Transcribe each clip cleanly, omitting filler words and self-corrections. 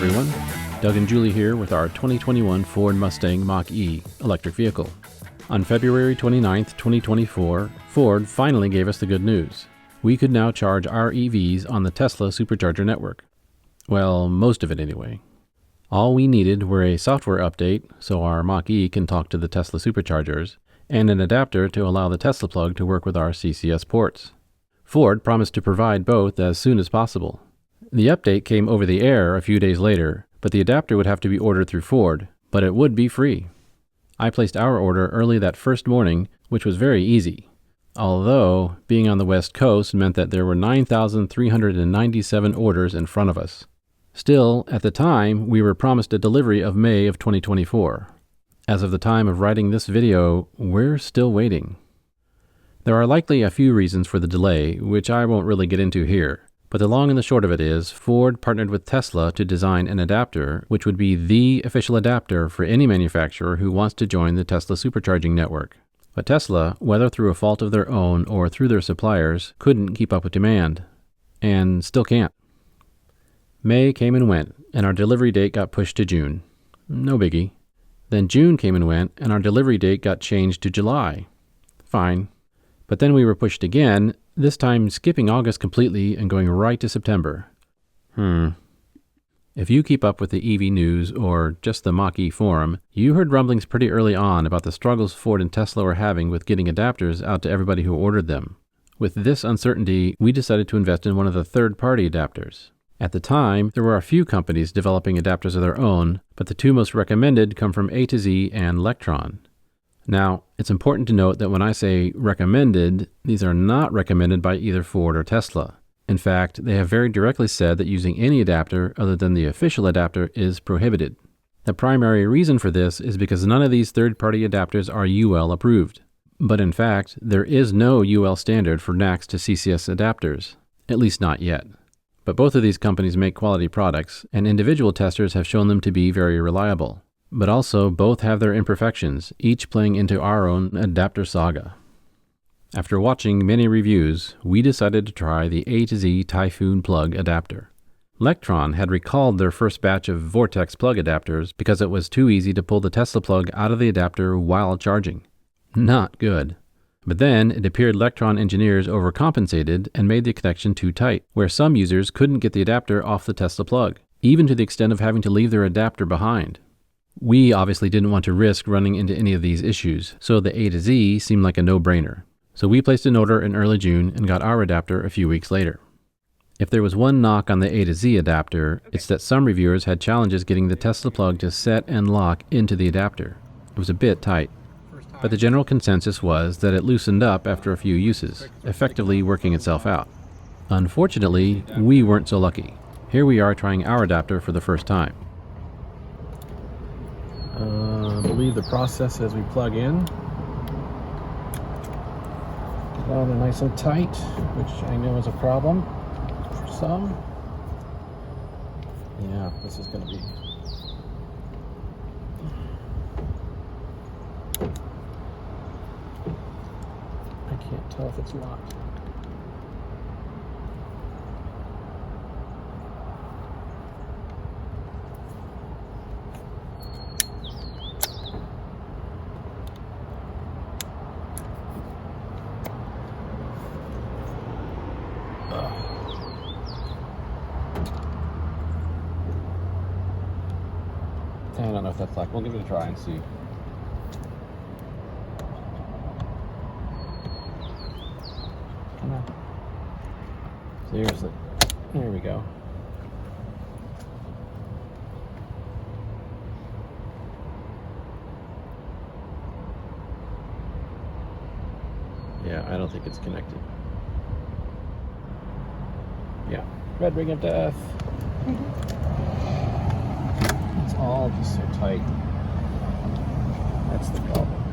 everyone. Doug and Julie here with our 2021 Ford Mustang Mach-E electric vehicle. On February 29, 2024, Ford finally gave us the good news. We could now charge our EVs on the Tesla Supercharger network. Well, most of it anyway. All we needed were a software update so our Mach-E can talk to the Tesla Superchargers, and an adapter to allow the Tesla plug to work with our CCS ports. Ford promised to provide both as soon as possible. The update came over the air a few days later, but the adapter would have to be ordered through Ford, but it would be free. I placed our order early that first morning, which was very easy. Although, being on the West Coast meant that there were 9,397 orders in front of us. Still, at the time, we were promised a delivery of May of 2024. As of the time of writing this video, we're still waiting. There are likely a few reasons for the delay, which I won't really get into here, but the long and the short of it is, Ford partnered with Tesla to design an adapter which would be the official adapter for any manufacturer who wants to join the Tesla supercharging network. But Tesla, whether through a fault of their own or through their suppliers, couldn't keep up with demand. And still can't. May came and went, and our delivery date got pushed to June. No biggie. Then June came and went, and our delivery date got changed to July. Fine. But then we were pushed again, this time skipping August completely and going right to September. If you keep up with the EV news or just the Mach-E forum, you heard rumblings pretty early on about the struggles Ford and Tesla were having with getting adapters out to everybody who ordered them. With this uncertainty, we decided to invest in one of the third-party adapters. At the time, there were a few companies developing adapters of their own, but the two most recommended come from A to Z and Electron. Now, it's important to note that when I say recommended, these are not recommended by either Ford or Tesla. In fact, they have very directly said that using any adapter other than the official adapter is prohibited. The primary reason for this is because none of these third-party adapters are UL approved. But in fact, there is no UL standard for NACS to CCS adapters, at least not yet. But both of these companies make quality products, and individual testers have shown them to be very reliable. But also, both have their imperfections, each playing into our own adapter saga. After watching many reviews, we decided to try the A to Z Typhoon plug adapter. Electron had recalled their first batch of vortex plug adapters because it was too easy to pull the Tesla plug out of the adapter while charging. Not good. But then it appeared Electron engineers overcompensated and made the connection too tight, where some users couldn't get the adapter off the Tesla plug, even to the extent of having to leave their adapter behind. We obviously didn't want to risk running into any of these issues, so the A to Z seemed like a no-brainer. So we placed an order in early June and got our adapter a few weeks later. If there was one knock on the A to Z adapter, it's that some reviewers had challenges getting the Tesla plug to set and lock into the adapter. It was a bit tight. But the general consensus was that it loosened up after a few uses, effectively working itself out. Unfortunately, we weren't so lucky. Here we are trying our adapter for the first time. I believe the process as we plug in. Down and nice and tight, which I know is a problem for some. Yeah, this is going to be... I can't tell if it's locked. I don't know if that's locked. We'll give it a try and see. Come on. Seriously. There we go. Yeah, I don't think it's connected. Yeah. Red ring of death. It's all just so tight. That's the problem.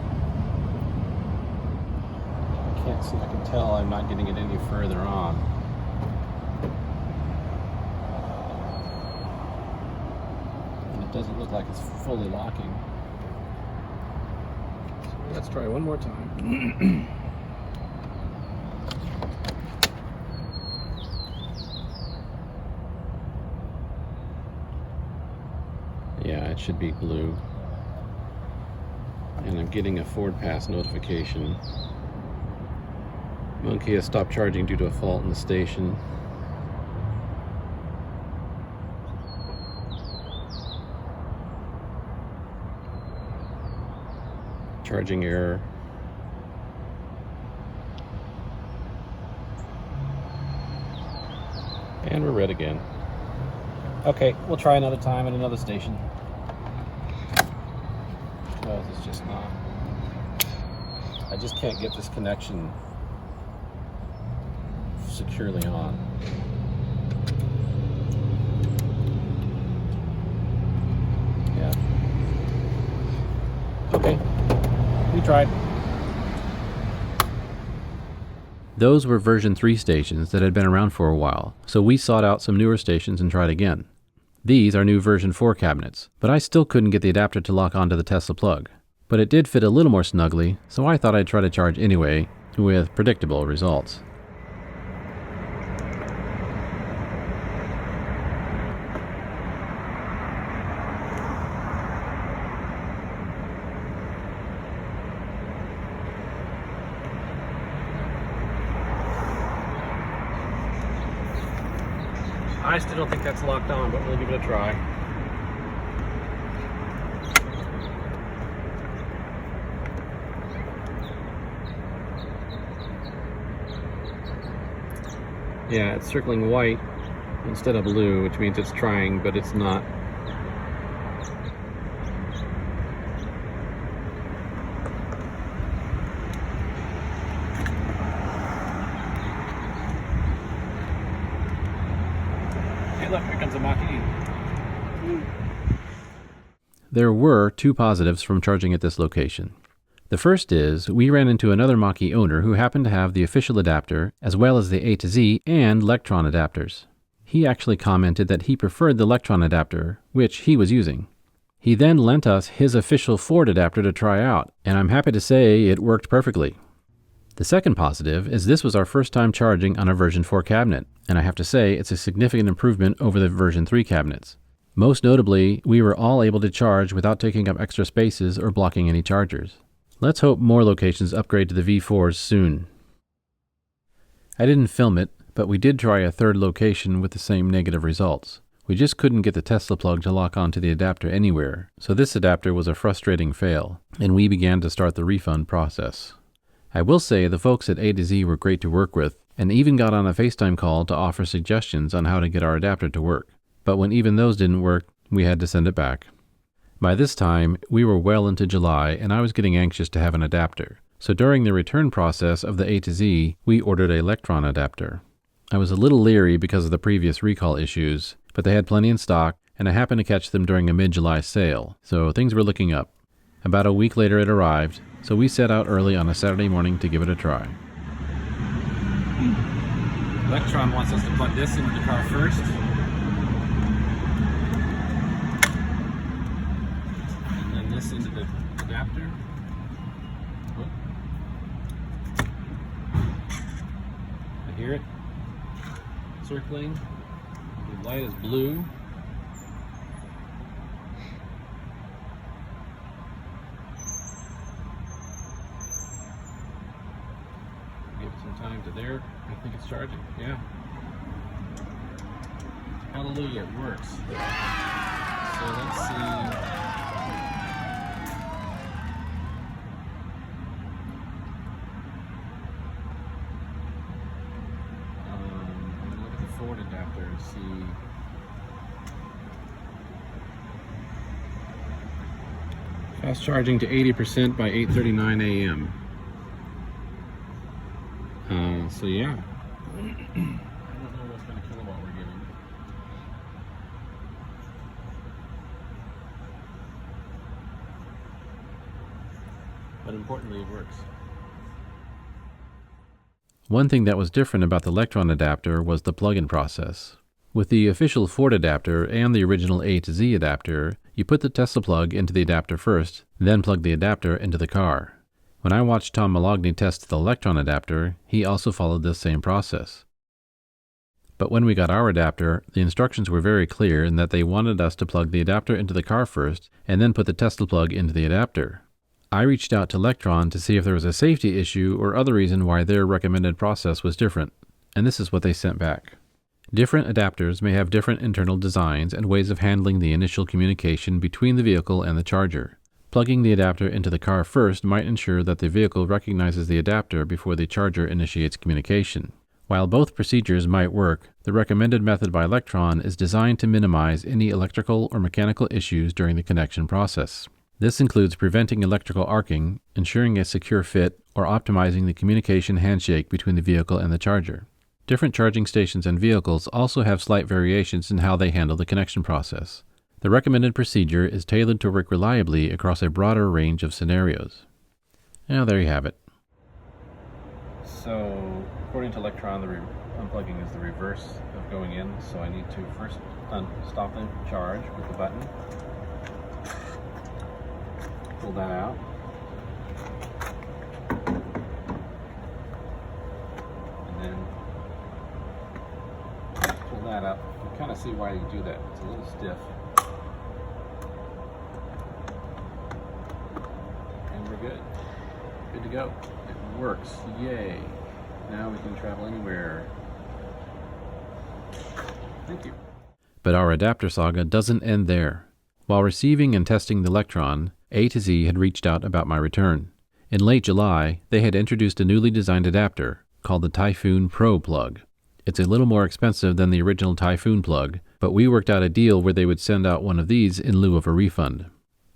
I can't see. I can tell I'm not getting it any further on. And it doesn't look like it's fully locking. So let's try one more time. should be blue. And I'm getting a forward pass notification. Monkey has stopped charging due to a fault in the station. Charging error. And we're red again. Okay, we'll try another time at another station. Because it's just not. I just can't get this connection securely on. Yeah. Okay. We tried. Those were version 3 stations that had been around for a while, so we sought out some newer stations and tried again. These are new version 4 cabinets, but I still couldn't get the adapter to lock onto the Tesla plug. But it did fit a little more snugly, so I thought I'd try to charge anyway, with predictable results. I still don't think that's locked on, but we'll give it a try. Yeah, it's circling white instead of blue, which means it's trying, but it's not. Hey, look, here comes a Mach-E. There were 2 positives from charging at this location. The first is, we ran into another Mach-E owner who happened to have the official adapter, as well as the A to Z and Electron adapters. He actually commented that he preferred the Electron adapter, which he was using. He then lent us his official Ford adapter to try out, and I'm happy to say it worked perfectly. The second positive is this was our first time charging on a version 4 cabinet, and I have to say it's a significant improvement over the version 3 cabinets. Most notably, we were all able to charge without taking up extra spaces or blocking any chargers. Let's hope more locations upgrade to the V4s soon. I didn't film it, but we did try a third location with the same negative results. We just couldn't get the Tesla plug to lock onto the adapter anywhere, so this adapter was a frustrating fail, and we began to start the refund process. I will say the folks at A to Z were great to work with, and even got on a FaceTime call to offer suggestions on how to get our adapter to work. But when even those didn't work, we had to send it back. By this time, we were well into July, and I was getting anxious to have an adapter. So during the return process of the A to Z, we ordered an Electron adapter. I was a little leery because of the previous recall issues, but they had plenty in stock, and I happened to catch them during a mid-July sale, so things were looking up. About a week later it arrived, so we set out early on a Saturday morning to give it a try. Electron wants us to plug this into the car first. This into the adapter. I hear it circling. The light is blue. Give it some time to there. I think it's charging. Yeah. Hallelujah, it works. So let's see. Ford adapter and see. Fast charging to 80% by 8:39 a.m. So yeah. I don't know what kind of kilowatt we're getting. But importantly, it works. One thing that was different about the Electron adapter was the plug-in process. With the official Ford adapter and the original A to Z adapter, you put the Tesla plug into the adapter first, then plug the adapter into the car. When I watched Tom Malogny test the Electron adapter, he also followed this same process. But when we got our adapter, the instructions were very clear in that they wanted us to plug the adapter into the car first and then put the Tesla plug into the adapter. I reached out to Electron to see if there was a safety issue or other reason why their recommended process was different, and this is what they sent back. Different adapters may have different internal designs and ways of handling the initial communication between the vehicle and the charger. Plugging the adapter into the car first might ensure that the vehicle recognizes the adapter before the charger initiates communication. While both procedures might work, the recommended method by Electron is designed to minimize any electrical or mechanical issues during the connection process. This includes preventing electrical arcing, ensuring a secure fit, or optimizing the communication handshake between the vehicle and the charger. Different charging stations and vehicles also have slight variations in how they handle the connection process. The recommended procedure is tailored to work reliably across a broader range of scenarios. Now there you have it. So, according to Electron, unplugging is the reverse of going in, so I need to first stop the charge with the button. Pull that out. And then pull that up. You can kind of see why you do that. It's a little stiff. And we're good. Good to go. It works. Yay. Now we can travel anywhere. Thank you. But our adapter saga doesn't end there. While receiving and testing the Electron, A to Z had reached out about my return. In late July, they had introduced a newly designed adapter called the Typhoon Pro plug. It's a little more expensive than the original Typhoon plug, but we worked out a deal where they would send out one of these in lieu of a refund.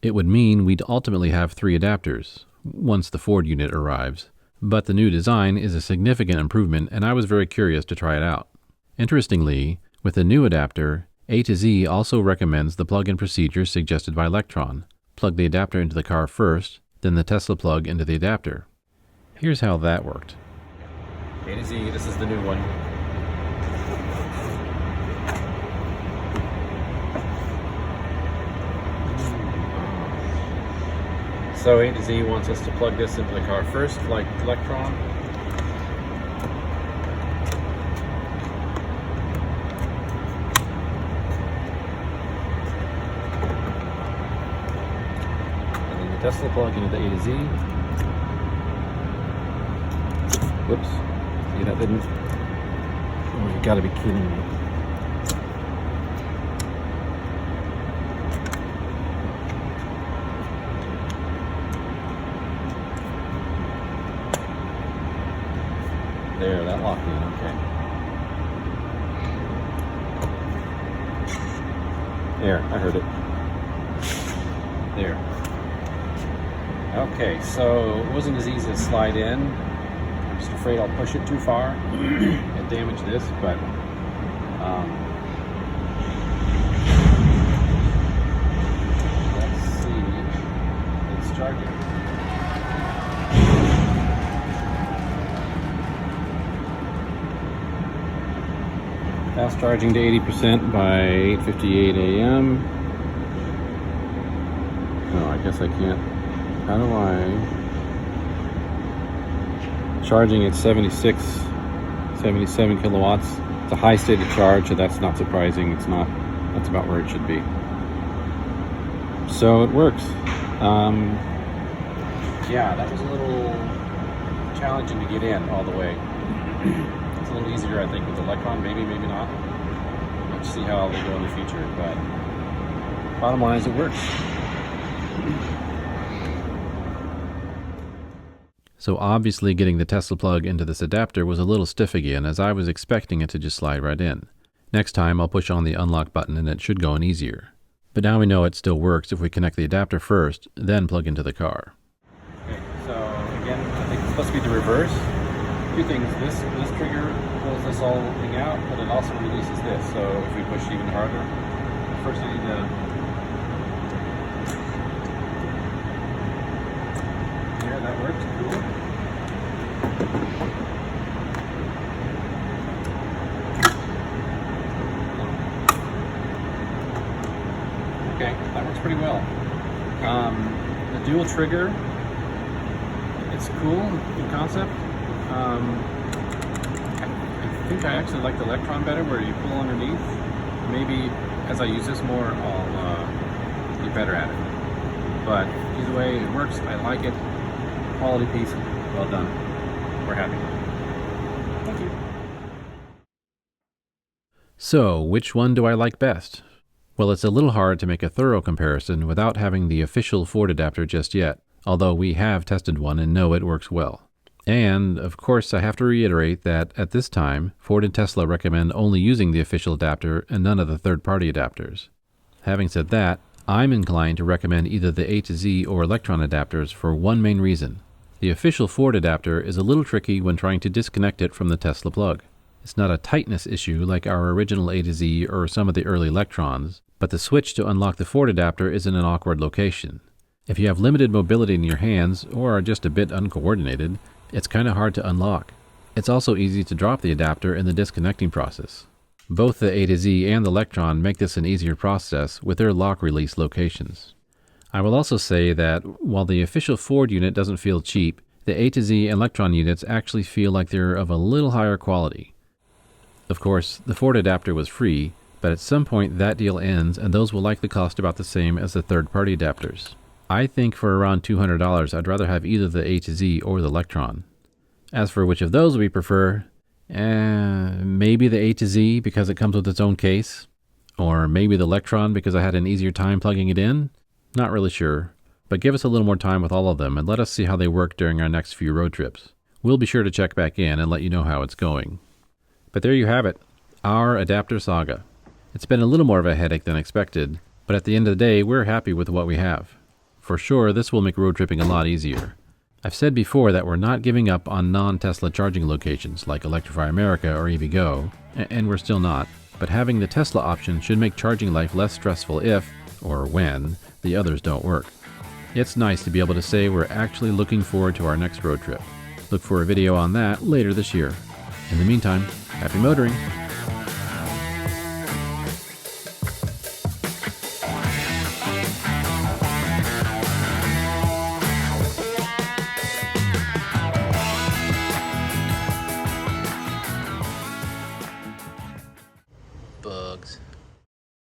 It would mean we'd ultimately have 3 adapters, once the Ford unit arrives. But the new design is a significant improvement, and I was very curious to try it out. Interestingly, with the new adapter, A to Z also recommends the plug-in procedure suggested by Electron. Plug the adapter into the car first, then the Tesla plug into the adapter. Here's how that worked. A to Z, this is the new one. So A to Z wants us to plug this into the car first, like Electron. And then the Tesla plug into the A to Z. Whoops. See, that didn't... Oh, you gotta be kidding me. There, that locked in, okay. There, I heard it. There. Okay, so it wasn't as easy to slide in. I'm just afraid I'll push it too far and damage this, but let's see. It's charging. Fast charging to 80% by 8:58 a.m. Oh, I guess I can't. How do I? Charging at 77 kilowatts. It's a high state of charge, so that's not surprising. It's not. That's about where it should be. So it works. Yeah, that was a little challenging to get in all the way. It's a little easier, I think, with the Electron. Maybe, maybe not. Let's see how they go in the future. But bottom line is, it works. So obviously getting the Tesla plug into this adapter was a little stiff again, as I was expecting it to just slide right in. Next time I'll push on the unlock button and it should go in easier. But now we know it still works if we connect the adapter first, then plug into the car. Okay, so again, I think it's supposed to be the reverse. Two things, this trigger pulls this whole thing out, but it also releases this, so if we push even harder, first I need to... Yeah, that works, cool. Okay, that works pretty well. The dual trigger, it's cool, good concept. I think I actually like the Electron better, where you pull underneath. Maybe as I use this more, I'll get better at it. But either way, it works. I like it. Quality piece. Well done. We're happy. Thank you. So, which one do I like best? Well, it's a little hard to make a thorough comparison without having the official Ford adapter just yet, although we have tested one and know it works well. And, of course, I have to reiterate that at this time, Ford and Tesla recommend only using the official adapter and none of the third-party adapters. Having said that, I'm inclined to recommend either the A to Z or Electron adapters for one main reason. The official Ford adapter is a little tricky when trying to disconnect it from the Tesla plug. It's not a tightness issue like our original A to Z or some of the early Electrons, but the switch to unlock the Ford adapter is in an awkward location. If you have limited mobility in your hands or are just a bit uncoordinated, it's kind of hard to unlock. It's also easy to drop the adapter in the disconnecting process. Both the A to Z and the Electron make this an easier process with their lock release locations. I will also say that while the official Ford unit doesn't feel cheap, the A to Z and Electron units actually feel like they're of a little higher quality. Of course, the Ford adapter was free, but at some point that deal ends and those will likely cost about the same as the third-party adapters. I think for around $200 I'd rather have either the A to Z or the Electron. As for which of those we prefer, maybe the A to Z because it comes with its own case, or maybe the Electron because I had an easier time plugging it in. Not really sure, but give us a little more time with all of them and let us see how they work during our next few road trips. We'll be sure to check back in and let you know how it's going. But there you have it, our adapter saga. It's been a little more of a headache than expected, but at the end of the day, we're happy with what we have. For sure, this will make road tripping a lot easier. I've said before that we're not giving up on non-Tesla charging locations like Electrify America or EVgo, and we're still not, but having the Tesla option should make charging life less stressful if, or when, the others don't work. It's nice to be able to say we're actually looking forward to our next road trip. Look for a video on that later this year. In the meantime, happy motoring!